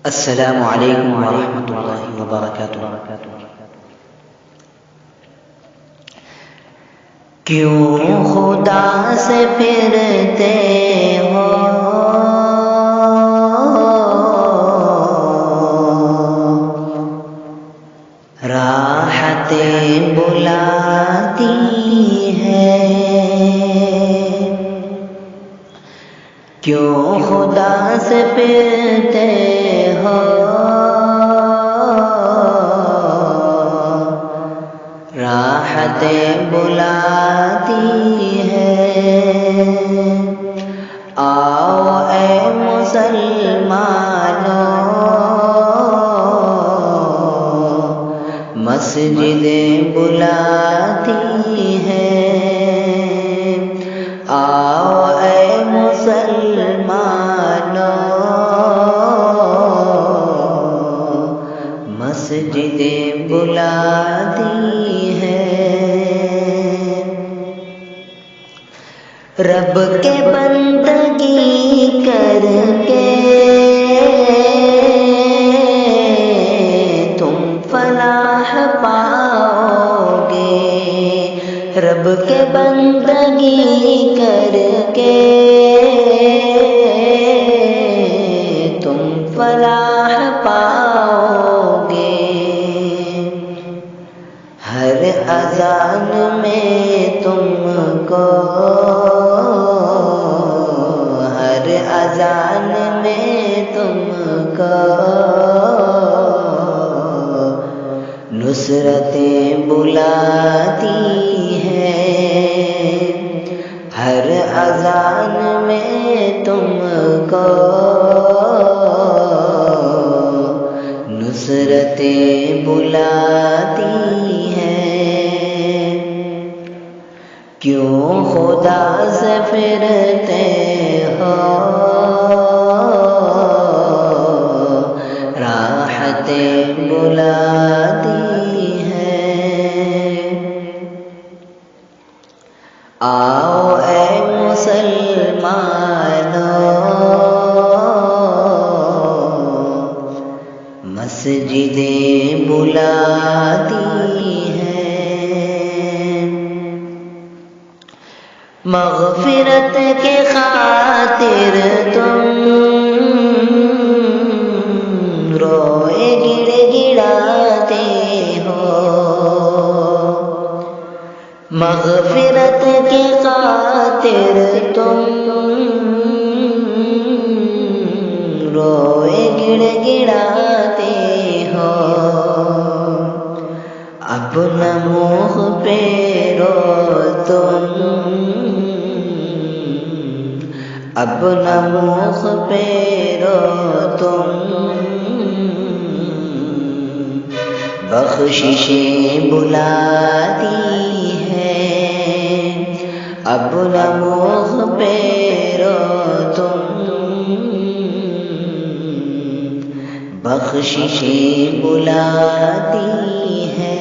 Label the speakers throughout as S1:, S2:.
S1: السلام علیکم ورحمۃ اللہ وبرکاتہ۔ کیوں خدا سے پھرتے ہو راحتیں بلاتی ہے، کیوں خدا سے پھرتے ہو راحتیں بلاتی ہے۔ آؤ اے مسلمانوں مسجدیں بلاتی ہے، آؤ اے مسلمانوں مسجدیں بلاتی ہے۔ رب کے بندگی کر کے تم فلاح پاؤ گے، رب کے بندگی کر کے تم فلاح پاؤ گے۔ ہر اذان میں تم کو، ہر اذان میں تم کو نصرتیں بلاتی ہیں، ہر اذان میں تم کو نصرتیں بلاتی ہیں۔ کیوں خدا سے پھرتے ہو راحتیں بلاتی ہیں۔ آؤ اے مسلمانوں مسجدیں بلاتی ہیں۔ مغفرت کے خاطر تم روئے گڑ گڑاتے ہو، مغفرت کے خاطر تم روئے گڑ گڑاتے ہو۔ اپنا منہ پہ رو تم، اپنا منہ پہ رو تم، بخششیں بلاتی ہیں، اپنا منہ پہ رو تم، بخششیں بلاتی ہیں۔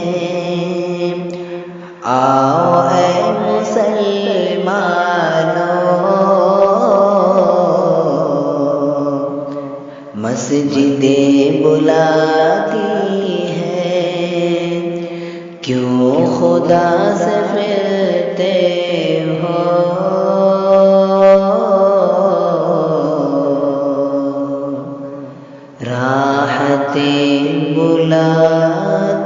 S1: آؤ اے مسلمانوں مسجدیں بلاتی ہیں۔ کیوں خدا سے پھرتے ہو راحتیں بلاتی